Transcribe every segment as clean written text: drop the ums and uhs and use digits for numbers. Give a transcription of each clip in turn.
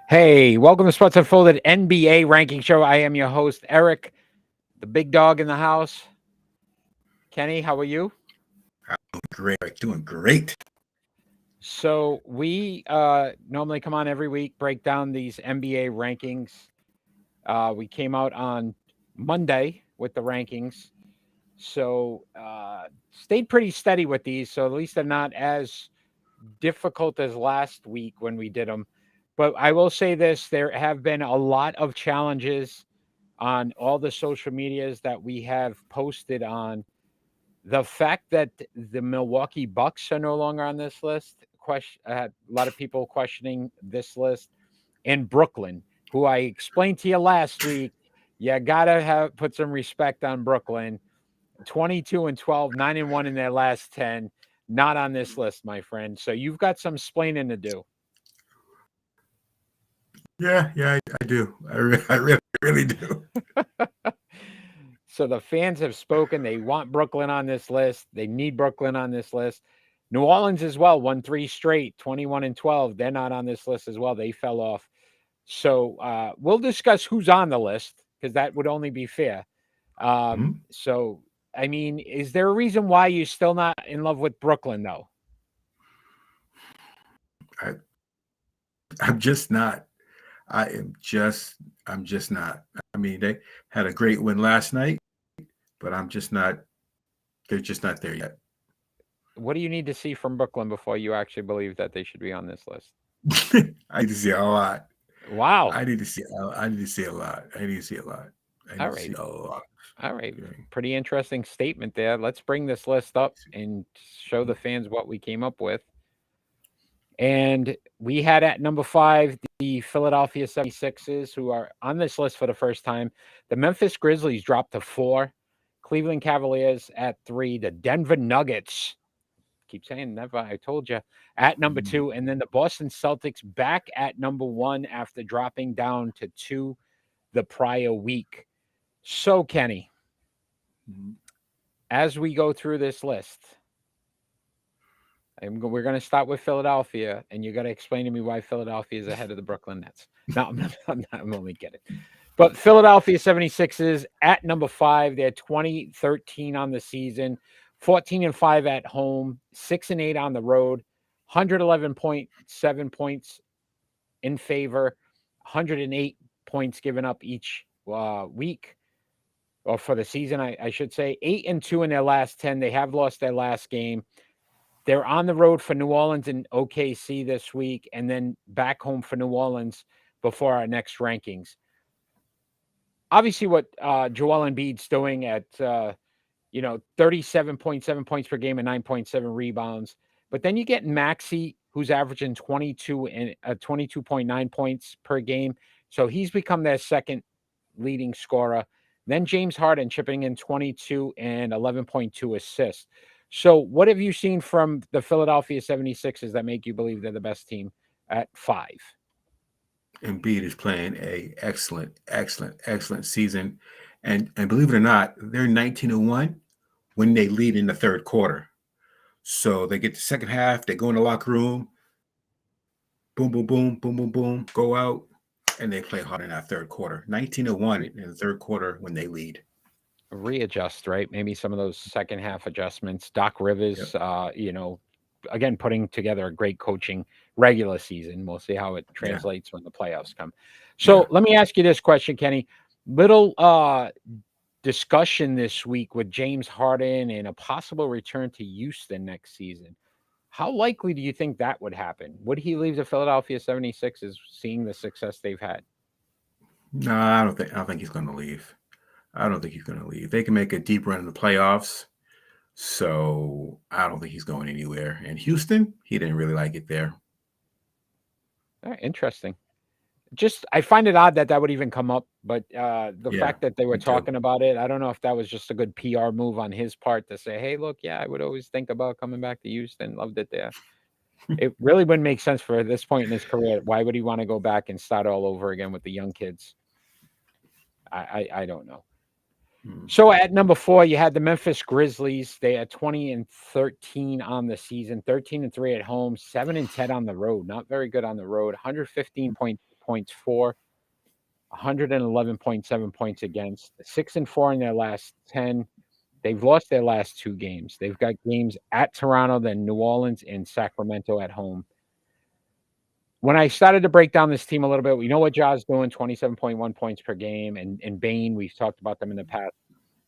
Hey, welcome to Sports Unfolded NBA Ranking Show. I am your host, Eric, the big dog in the house. Kenny, how are you? Great, doing great. So we normally come on every week, break down these NBA rankings. We came out on Monday with the rankings, so stayed pretty steady with these. So at least they're not as difficult as last week when we did them. But I will say this: there have been a lot of challenges on all the social medias that we have posted on. The fact that the Milwaukee Bucks are no longer on this list, a lot of people questioning this list, and Brooklyn, who I explained to you last week, you gotta have put some respect on Brooklyn. 22 and 12, 9 and 1 in their last 10, not on this list, my friend. So you've got some splaining to do. Yeah, I do. I really do. So the fans have spoken. They want Brooklyn on this list. They need Brooklyn on this list. New Orleans as well, won three straight, 21 and 12. They're not on this list as well. They fell off. So we'll discuss who's on the list because that would only be fair. Mhm. So, I mean, is there a reason why you're still not in love with Brooklyn, though? I, I'm just not. I'm just not. I mean, they had a great win last night, but I'm just not. They're just not there yet. What do you need to see from Brooklyn before you actually believe that they should be on this list? I need to see a lot. Wow. I need to see. I need to see a lot. I need to see a lot. I All need to see right. a lot. All right. Okay. Pretty interesting statement there. Let's bring this list up and show the fans what we came up with. And we had at number 5 the Philadelphia 76ers, who are on this list for the first time. The Memphis Grizzlies dropped to 4. Cleveland Cavaliers at 3. The Denver Nuggets, keep saying never, I told you, at number 2. And then the Boston Celtics back at number 1 after dropping down to 2 the prior week. So, Kenny, Mhm. as we go through this list, we're going to start with Philadelphia, and you got to explain to me why Philadelphia is ahead of the Brooklyn Nets. No, I'm only kidding. But Philadelphia 76ers at number 5. They're 20-13 on the season, 14 and 5 at home, 6 and 8 on the road, 111.7 points in favor, 108 points given up each week, or for the season, I should say. 8 and 2 in their last 10. They have lost their last game. They're on the road for New Orleans and OKC this week, and then back home for New Orleans before our next rankings. Obviously, what Joel Embiid's doing at 37.7 points per game and 9.7 rebounds. But then you get Maxey, who's averaging 22.9 points per game. So he's become their second leading scorer. Then James Harden chipping in 22 and 11.2 assists. So what have you seen from the Philadelphia 76ers that make you believe they're the best team at 5? Embiid is playing a excellent season, and believe it or not, they're 19-1 when they lead in the third quarter. So they get the second half, they go in the locker room, boom, boom, boom, boom, boom, boom, go out, and they play hard in that third quarter. 19-1 in the third quarter when they lead. Readjust, right? Maybe some of those second half adjustments. Doc Yep. Rivers, again, putting together a great coaching regular season. We'll see how it Yeah. translates when the playoffs come. Yeah. So let me ask you this question, Kenny. Little discussion this week with James Harden and a possible return to Houston next season. How likely do you think that would happen? Would he leave the Philadelphia 76ers seeing the success they've had? No, I don't think he's gonna leave. I don't think he's gonna leave. They can make a deep run in the playoffs. So I don't think he's going anywhere. And Houston, he didn't really like it there. Interesting. Just I find it odd that that would even come up, but the Yeah, fact that they were me too. talking about it, I don't know if that was just a good PR move on his part to say, "Hey, look, yeah, I would always think about coming back to Houston. Loved it there." It really wouldn't make sense for this point in his career. Why would he want to go back and start all over again with the young kids? I don't know. Hmm. So at number 4, you had the Memphis Grizzlies. They had 20-13 on the season, 13-3 at home, 7-10 on the road. Not very good on the road. 115.2 points for, 111.7 points against, 6-4 in their last 10. They've lost their last 2 games. They've got games at Toronto, then New Orleans, and Sacramento at home. When I started to break down this team a little bit, we know what Ja's doing, 27.1 points per game, and Bane, we've talked about them in the past.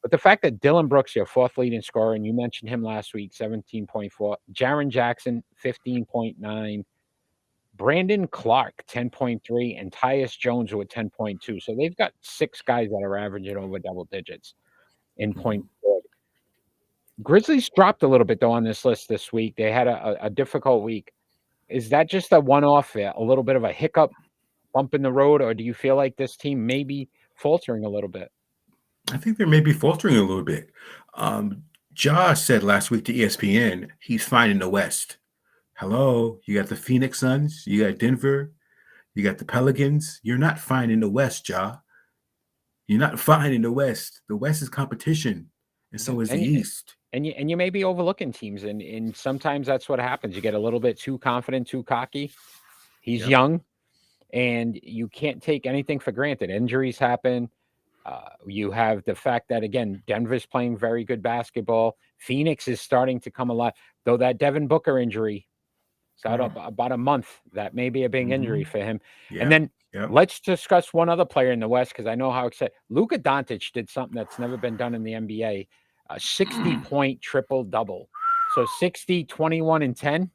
But the fact that Dylan Brooks, your 4th leading scorer, and you mentioned him last week, 17.4. Jaren Jackson, 15.9. Brandon Clark, 10.3, and Tyus Jones with 10.2. So they've got 6 guys that are averaging over double digits in points scored. Grizzlies dropped a little bit, though, on this list this week. They had a difficult week. Is that just a one-off, a little bit of a hiccup, bump in the road, or do you feel like this team may be faltering a little bit? I think they may be faltering a little bit. Ja said last week to ESPN he's fine in the West. Hello, you got the Phoenix Suns, you got Denver, you got the Pelicans. You're not fine in the West, Ja. You're not fine in the West. The West is competition, and so is the East. And you may be overlooking teams, and sometimes that's what happens. You get a little bit too confident, too cocky. He's young, and you can't take anything for granted. Injuries happen. You have the fact that, again, Denver's playing very good basketball. Phoenix is starting to come alive, though that Devin Booker injury is out about a month. That may be a big injury for him. Yeah. And then let's discuss one other player in the West, because I know how excited. Luka Doncic did something that's never been done in the NBA. A 60-point triple-double. So 60, 21, and 10?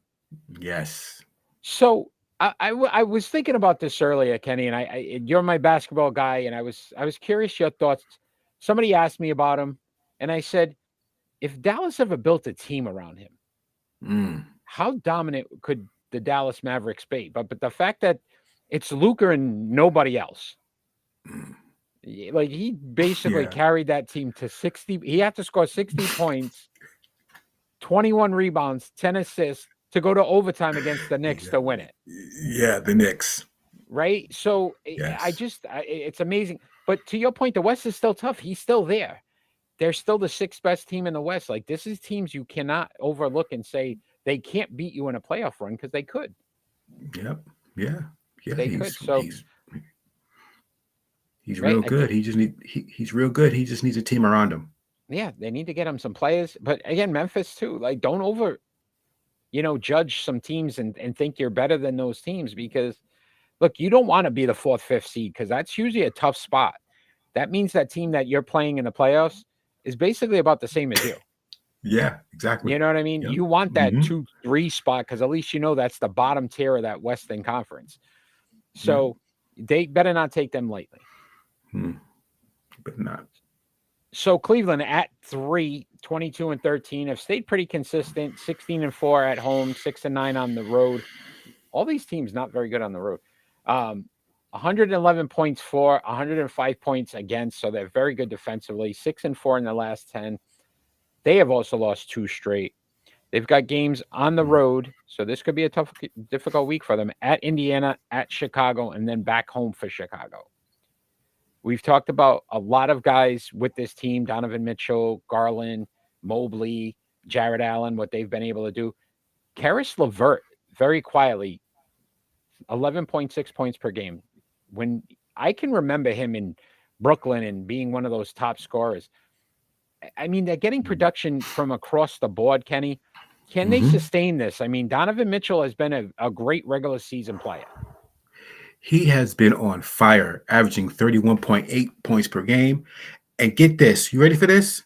Yes. So I was thinking about this earlier, Kenny, and you're my basketball guy, and I was curious your thoughts. Somebody asked me about him, and I said, if Dallas ever built a team around him, how dominant could the Dallas Mavericks be? But the fact that it's Luka and nobody else. Like, he basically carried that team to 60. He had to score 60 points, 21 rebounds, 10 assists to go to overtime against the Knicks to win it. Yeah, the Knicks. Right? So it's amazing. But to your point, the West is still tough. He's still there. They're still the 6th best team in the West. Like, this is teams you cannot overlook and say they can't beat you in a playoff run, because they could. Yep. Yeah. They could. So he's real good. He's real good. He just needs a team around him. Yeah, they need to get him some players. But again, Memphis too. Like, don't judge some teams and think you're better than those teams, because look, you don't want to be the 4th, 5th seed, because that's usually a tough spot. That means that team that you're playing in the playoffs is basically about the same as you. Yeah, exactly. You know what I mean? Yep. You want that 2-3 spot, because at least that's the bottom tier of that Western Conference. So they better not take them lightly. But not. So Cleveland at 3, 22-13 have stayed pretty consistent. 16-4 at home, 6-9 on the road. All these teams not very good on the road. 111 points for, 105 points against. So they're very good defensively. 6-4 in the last 10. They have also lost 2 straight. They've got games on the road, so this could be a difficult week for them. At Indiana, at Chicago, and then back home for Chicago. We've talked about a lot of guys with this team: Donovan Mitchell, Garland, Mobley, Jared Allen, what they've been able to do. Karis LeVert, very quietly, 11.6 points per game. When I can remember him in Brooklyn and being one of those top scorers. I mean, they're getting production from across the board, Kenny. Can they sustain this? I mean, Donovan Mitchell has been a great regular season player. He has been on fire, averaging 31.8 points per game. And get this, you ready for this?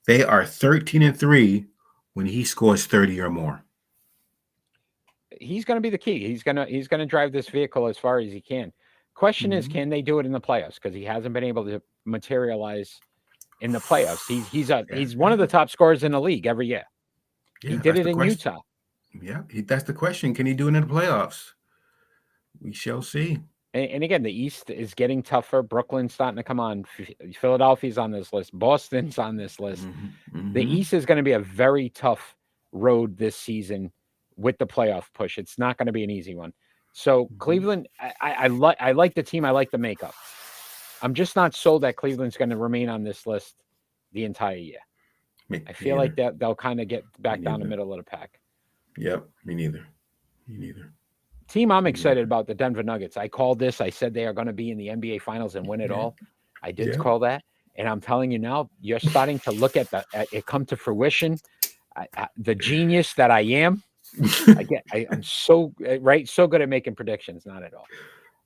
They are 13-3 when he scores 30 or more. He's going to be the key. He's going to drive this vehicle as far as he can. Question is, can they do it in the playoffs? Because he hasn't been able to materialize in the playoffs. He's one of the top scorers in the league every year. He did it in Utah. Yeah, that's the question. Can he do it in the playoffs? We shall see. And again, the East is getting tougher. Brooklyn's starting to come on. Philadelphia's on this list. Boston's on this list. The East is going to be a very tough road this season with the playoff push. It's not going to be an easy one. So Cleveland, I like the team. I like the makeup. I'm just not sold that Cleveland's going to remain on this list the entire year. I feel like they'll kind of get back down the middle of the pack. Yep, me neither. Team I'm excited about, the Denver Nuggets. I called this. I said they are going to be in the NBA Finals and win it all. I did call that. And I'm telling you now, you're starting to look at it come to fruition. The genius that I am, I'm so right, so good at making predictions. Not at all.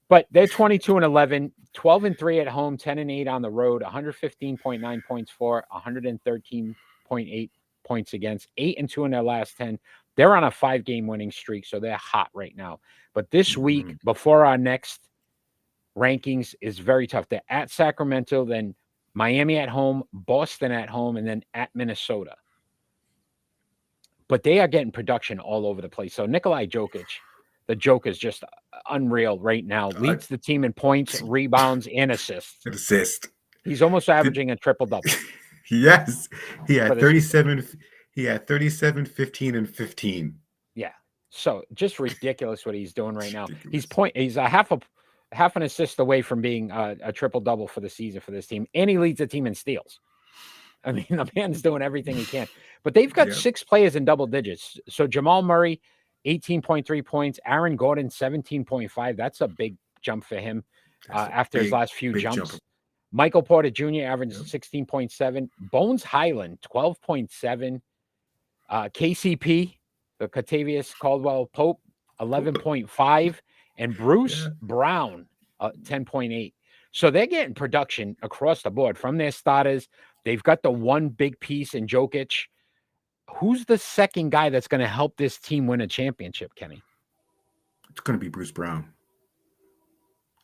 But they're 22-11, 12-3 at home, 10-8 on the road, 115.9 points for, 113.8 points against, 8-2 in their last 10. They're on a 5-game winning streak, so they're hot right now. But this week, before our next rankings, is very tough. They're at Sacramento, then Miami at home, Boston at home, and then at Minnesota. But they are getting production all over the place. So Nikolai Jokic, the joke is just unreal right now. Leads the team in points, rebounds, and assists. He's almost averaging a triple-double. Yes. He had 37. He had 37, 15, and 15. Yeah. So just ridiculous what he's doing right now. He's a half an assist away from being a triple-double for the season for this team. And he leads the team in steals. I mean, the man's doing everything he can. But they've got 6 players in double digits. So Jamal Murray, 18.3 points. Aaron Gordon, 17.5. That's a big jump for him after his last few jumps. Michael Porter Jr. averaged 16.7. Bones Highland, 12.7. KCP, the Kentavious Caldwell-Pope, 11.5. And Bruce Brown, 10.8. So they're getting production across the board from their starters. They've got the one big piece in Jokic. Who's the second guy that's going to help this team win a championship, Kenny? It's going to be Bruce Brown.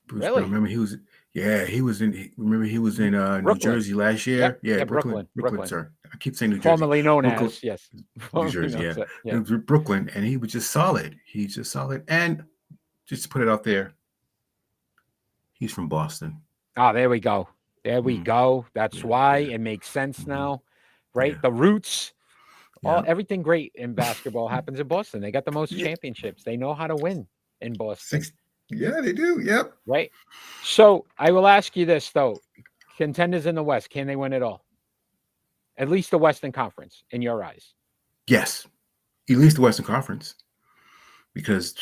Bruce Brown. Remember he was in New Jersey last year. Yep. Brooklyn, sir. I keep saying New Jersey. Formerly known as, yes. New Jersey, yeah. Brooklyn, and he was just solid. He's just solid. And just to put it out there, he's from Boston. Ah, there we go. That's why it makes sense now, right? The roots, everything great in basketball happens in Boston. They got the most championships. They know how to win in Boston. Yeah, they do. Yep. Right. So I will ask you this, though. Contenders in the West, can they win it all? At least the Western Conference, in your eyes. Yes. At least the Western Conference. Because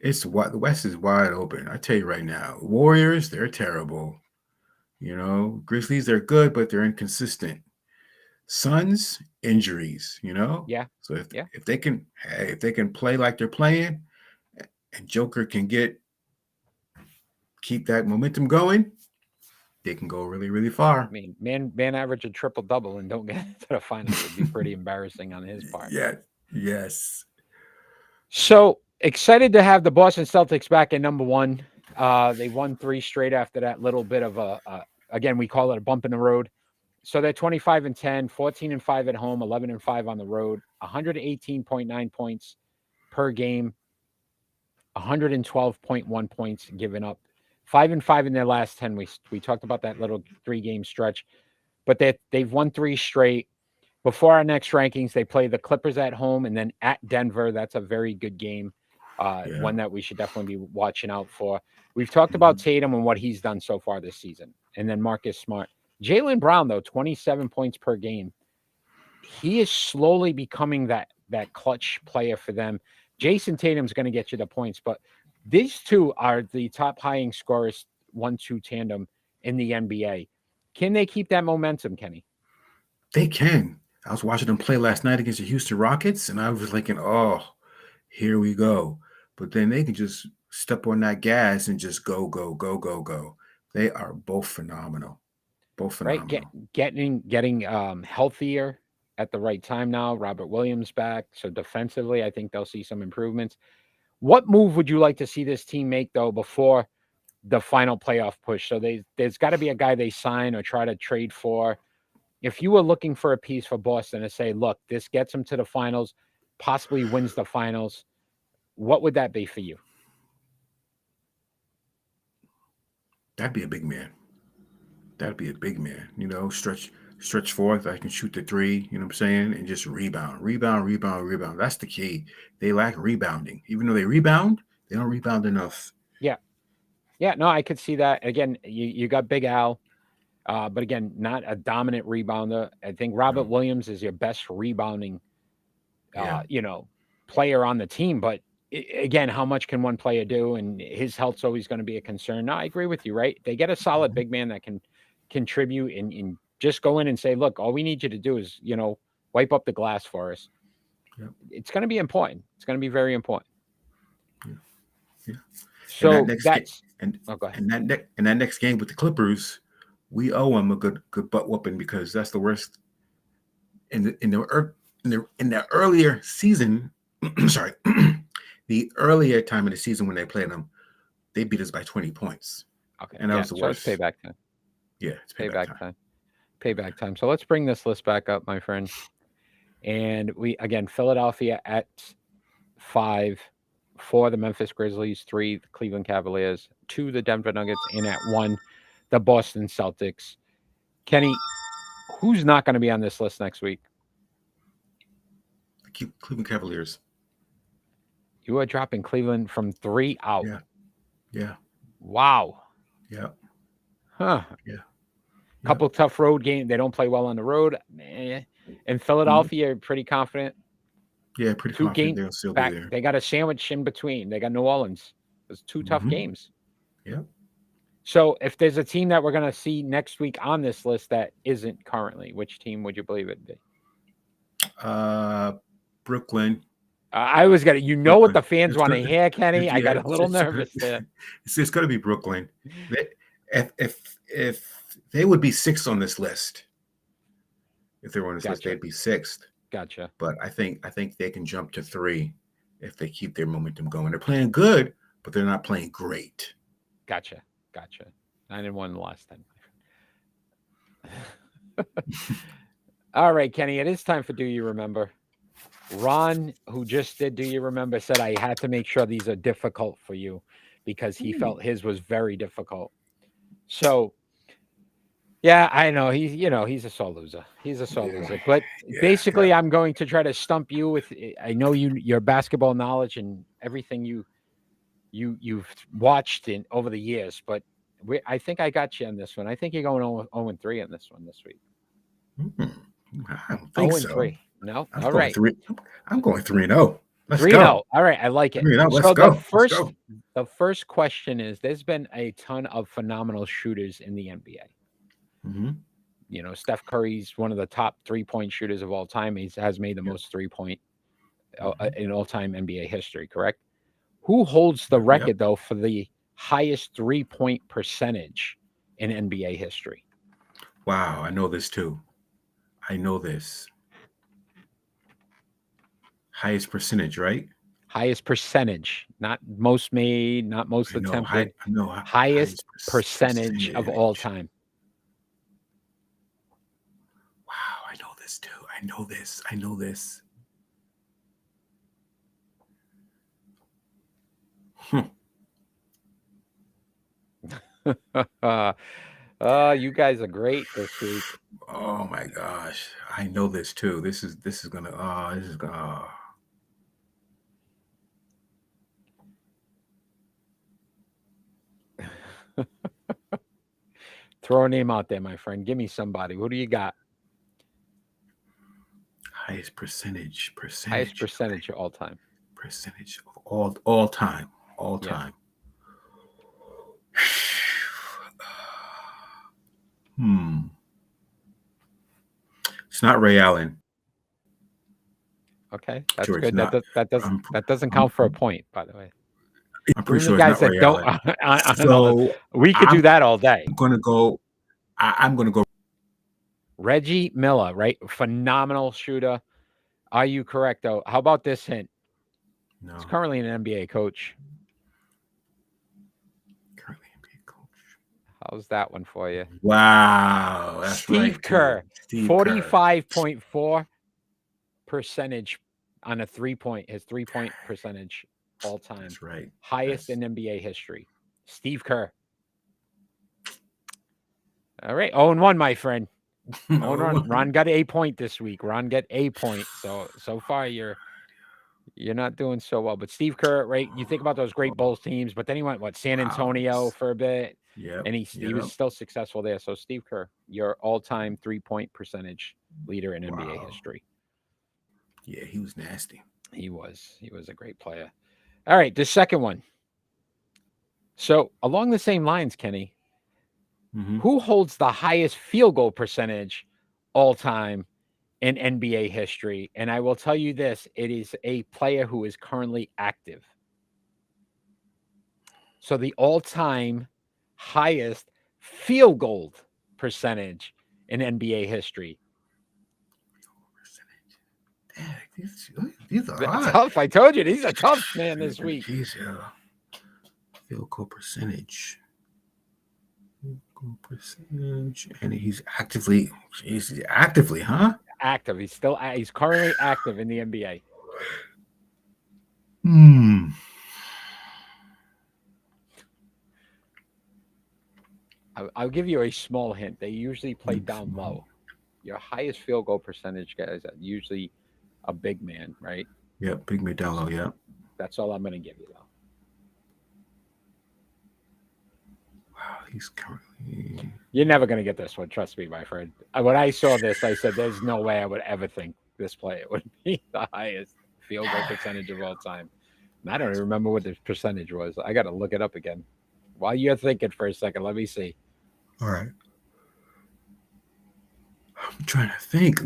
the West is wide open. I tell you right now, Warriors, they're terrible. Grizzlies, they're good, but they're inconsistent. Suns, injuries, Yeah. So if they can play like they're playing, and Joker can keep that momentum going, they can go really, really far. I mean, man average a triple-double and don't get to the finals would be pretty embarrassing on his part. Yeah. Yes. So excited to have the Boston Celtics back at number 1. They won 3 straight after that little bit of again, we call it a bump in the road. So they're 25-10, 14-5 at home, 11-5 on the road, 118.9 points per game, 112.1 points given up, 5-5 in their last 10. We talked about that little 3-game stretch, but they've won 3 straight. Before our next rankings, they play the Clippers at home and then at Denver. That's a very good game, one that we should definitely be watching out for. We've talked about Tatum and what he's done so far this season, and then Marcus Smart. Jaylen Brown, though, 27 points per game. He is slowly becoming that clutch player for them. Jason Tatum's going to get you the points, but these two are the top high scorers 1-2 tandem in the NBA. Can they keep that momentum, Kenny? They can. I was watching them play last night against the Houston Rockets, and I was thinking, oh, here we go. But then they can just step on that gas and just go, go, go, go, go. They are both phenomenal. Right, getting healthier at the right time now. Robert Williams back, so defensively, I think they'll see some improvements. What move would you like to see this team make, though, before the final playoff push? So there's got to be a guy they sign or try to trade for. If you were looking for a piece for Boston to say, look, this gets them to the finals, possibly wins the finals, what would that be for you? That'd be a big man. Stretch forth. I can shoot the 3, you know what I'm saying? And just rebound. That's the key. They lack rebounding. Even though they rebound, they don't rebound enough. Yeah. Yeah, no, I could see that. Again, you got Big Al, but again, not a dominant rebounder. I think Robert Williams is your best rebounding, player on the team, but again, how much can one player do? And his health's always going to be a concern. No, I agree with you, right? They get a solid big man that can contribute and just go in and say, look, all we need you to do is, wipe up the glass for us. Yep. It's going to be important. It's going to be very important. Yeah. Yeah. So go ahead. And that next game with the Clippers, we owe them a good butt whooping because that's the worst in the earlier season. Sorry, the earlier time of the season when they played them, they beat us by 20 points. Okay, and that was the worst. It's payback time. Yeah, it's payback time. Payback time. So let's bring this list back up, my friend. And we again, Philadelphia at 5, 4 the Memphis Grizzlies, 3 the Cleveland Cavaliers, 2 the Denver Nuggets, and at 1 the Boston Celtics. Kenny, who's not going to be on this list next week? The Cleveland Cavaliers. You are dropping Cleveland from 3 out. Yeah. Wow. Yeah. Huh. Yeah. Couple tough road games. They don't play well on the road. And Philadelphia are pretty confident. Yeah, pretty 2 confident games they'll still back. be there. They got a sandwich in between. They got New Orleans. There's 2 tough games. Yeah. So if there's a team that we're going to see next week on this list that isn't currently, which team would you believe it'd be? Brooklyn. I was going to, what the fans want to hear, Kenny. I got a little nervous there. It's going to be Brooklyn. If they would be 6th on this list, if they were on this list, they'd be 6th. Gotcha. But I think they can jump to 3 if they keep their momentum going. They're playing good, but they're not playing great. Gotcha. 9-1 the last 10. All right, Kenny, it is time for Do You Remember? Ron, who just did Do You Remember, said I had to make sure these are difficult for you because he felt his was very difficult. So, yeah, I know he's a sore loser. But basically, I'm going to try to stump you with. I know your basketball knowledge and everything you've watched over the years, but I think I got you on this one. I think you're going 0-3 on this one this week. I don't think so. 0-3. No, I'm all going right. 3. I'm going 3-0. Let's 3-0. go. All right, I like it. 3-0. Let's So go. the first question is: there's been a ton of phenomenal shooters in the NBA. Mm-hmm. Steph Curry's one of the top 3-point shooters of all time. He has made the most 3-point in all-time NBA history. Correct? Who holds the record though for the highest 3-point percentage in NBA history? Wow, I know this too. I know this. Highest percentage, right? Highest percentage, not most made, not most attempted. Highest percentage of all time. Wow, I know this too. I know this. You guys are great this week. Oh my gosh, I know this too. This is gonna. Throw a name out there, my friend. Give me somebody. Who do you got? Highest percentage. Highest percentage of all time. Percentage of all time. All time. It's not Ray Allen. Okay, that's sure good. That doesn't count for a point, by the way. I'm pretty sure it's not Ray Allen. So we could do that all day. I'm gonna go. Reggie Miller, right? Phenomenal shooter. Are you correct though? How about this hint? No. He's currently an NBA coach. How's that one for you? Wow. That's Steve Kerr. 45.4% on a 3-point, his 3-point percentage all time. That's right. Highest in NBA history. Steve Kerr. All right. 0-1, my friend. 0-1. Ron got a point this week. Ron got a point. So far you're not doing so well. But Steve Kerr, right? You think about those great Bulls teams, but then he went San Antonio for a bit. Yeah. And he was still successful there. So Steve Kerr, your all-time 3-point percentage leader in NBA history. Yeah, he was nasty. He was a great player. All right, the second one. So along the same lines, Kenny, who holds the highest field goal percentage all time in NBA history? And I will tell you this, it is a player who is currently active. So the all-time highest field goal percentage in NBA history. Dang, these are That's hard. tough. I told you, these are tough, man, this week. Jeez, field goal percentage. Field goal percentage. And he's actively, huh? Active. He's currently active in the NBA. I'll give you a small hint. They usually play down low. Your highest field goal percentage guys are usually a big man, right? Yeah, big man down low, yeah. That's all I'm going to give you, though. Wow, he's currently... You're never going to get this one. Trust me, my friend. When I saw this, I said, there's no way I would ever think this player would be the highest field goal percentage of all time. And I don't even remember what the percentage was. I got to look it up again. While you're thinking for a second, let me see. All right. I'm trying to think.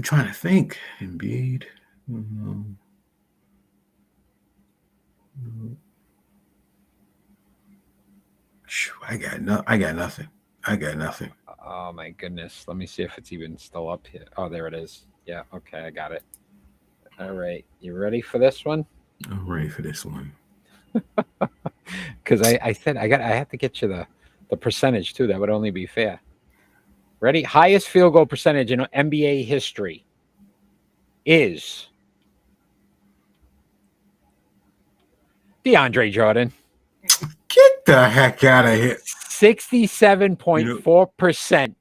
Embiid. I got nothing. Oh my goodness. Let me see if it's even still up here. Oh, there it is. Yeah, okay, I got it. All right. You ready for this one? I'm ready for this one. Because I said I have to get you the percentage too. That would only be fair. Ready? Highest field goal percentage in NBA history is DeAndre Jordan. Get the heck out of here. 67.4%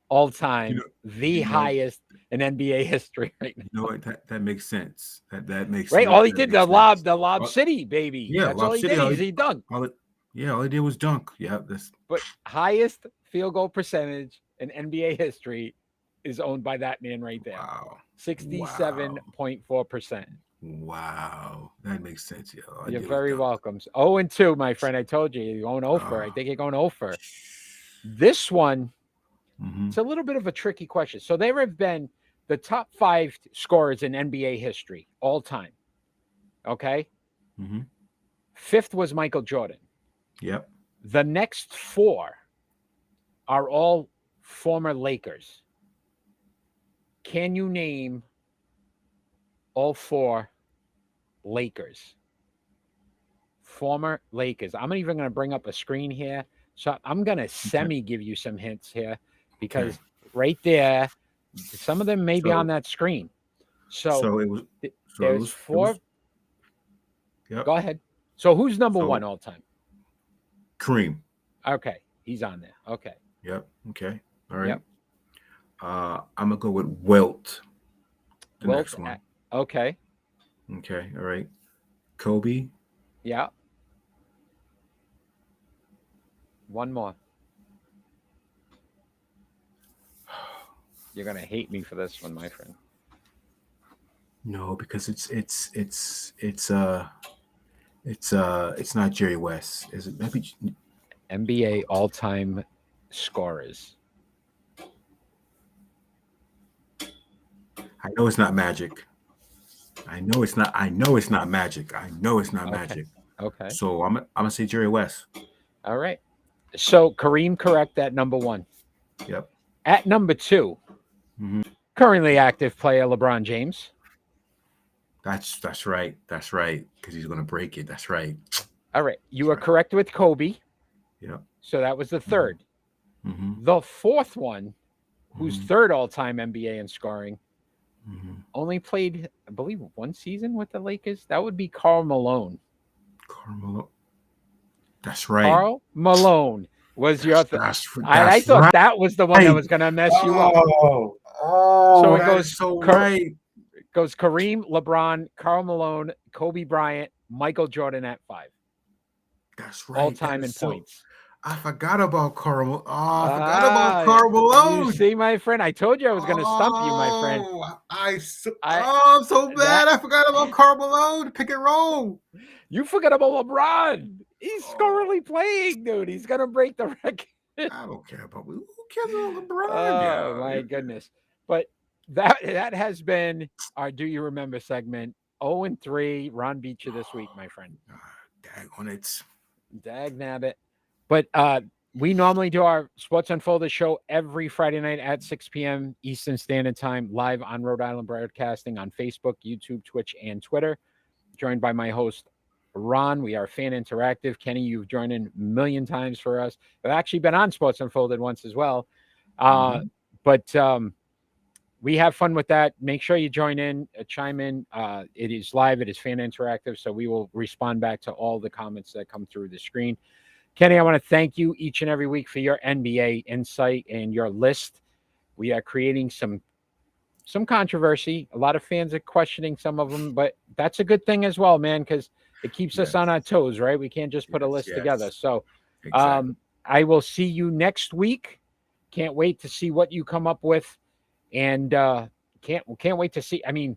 all time. The highest in NBA history right now. You know what? That makes sense. That makes right. sense. All he did the lob city, baby. Yeah, that's all he did. He dunked. All he did was dunk. Yeah, but highest field goal percentage in NBA history is owned by that man right there. Wow. 67.4%. Wow. That makes sense, yo. You're very welcome. 0-2, my friend. I told you. You're going over. I think you're going over. This one, it's a little bit of a tricky question. So there have been the top 5 scorers in NBA history all time. Okay? 5th was Michael Jordan. Yep. The next 4 are all former Lakers. Can you name all 4 Lakers? Former Lakers. I'm even going to bring up a screen here. So I'm going to give you some hints here because right there, some of them may be on that screen. So it was, there's 4. Yep. Go ahead. So who's number 1 all time? Kareem. Okay. He's on there. Okay. Yep. Okay. All right. Yep. I'm going to go with Wilt. The next one. Okay. Okay. All right. Kobe. Yeah. One more. You're going to hate me for this one, my friend. No, because it's not Jerry West. Is it maybe NBA all-time scorers? I know it's not Magic. I know it's not Magic. Okay. So I'm gonna say Jerry West. All right. So Kareem correct at number 1. Yep. At number 2, currently active player LeBron James. That's right. That's right. Because he's gonna break it. That's right. All right. You are correct with Kobe. Yeah. So that was the 3rd. The 4th one, who's 3rd all-time NBA in scoring, only played, I believe, 1 season with the Lakers. That would be Karl Malone. That's right. Karl Malone was your I thought that was the one that was going to mess you up. So it goes goes Kareem, LeBron, Karl Malone, Kobe Bryant, Michael Jordan at 5. That's right. All time in points. I forgot about Carl. Oh, I forgot about Ah, Carl you Malone. see, my friend, I told you I was going to stump you, my friend. Oh, I'm so That bad. I forgot about Carl Malone. Pick and roll. you forgot about LeBron. He's Oh, currently playing, dude. He's going to break the record. I don't care about who cares about LeBron Oh now. my goodness. But that has been our Do You Remember segment. 0-3. Ron beat you this week, my friend. Dag on it. Dag nabbit. But we normally do our Sports Unfolded show every Friday night at 6 p.m. Eastern Standard Time, live on Rhode Island Broadcasting on Facebook, YouTube, Twitch, and Twitter. Joined by my host, Ron. We are Fan Interactive. Kenny, you've joined in a million times for us. I've actually been on Sports Unfolded once as well. But we have fun with that. Make sure you join in, chime in. It is live. It is Fan Interactive. So we will respond back to all the comments that come through the screen. Kenny, I want to thank you each and every week for your NBA insight and your list. We are creating some controversy. A lot of fans are questioning some of them, but that's a good thing as well, man, because it keeps us Yes, on our toes, right? We can't just put a list together. yes. So Exactly. I will see you next week. Can't wait to see what you come up with, and can't wait to see. I mean,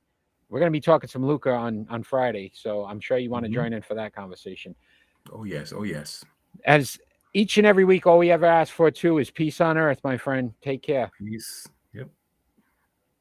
we're gonna be talking some Luca on Friday, so I'm sure you want to join in for that conversation. Oh, yes. Oh, yes. As each and every week, all we ever ask for too is peace on earth, my friend. Take care. Peace.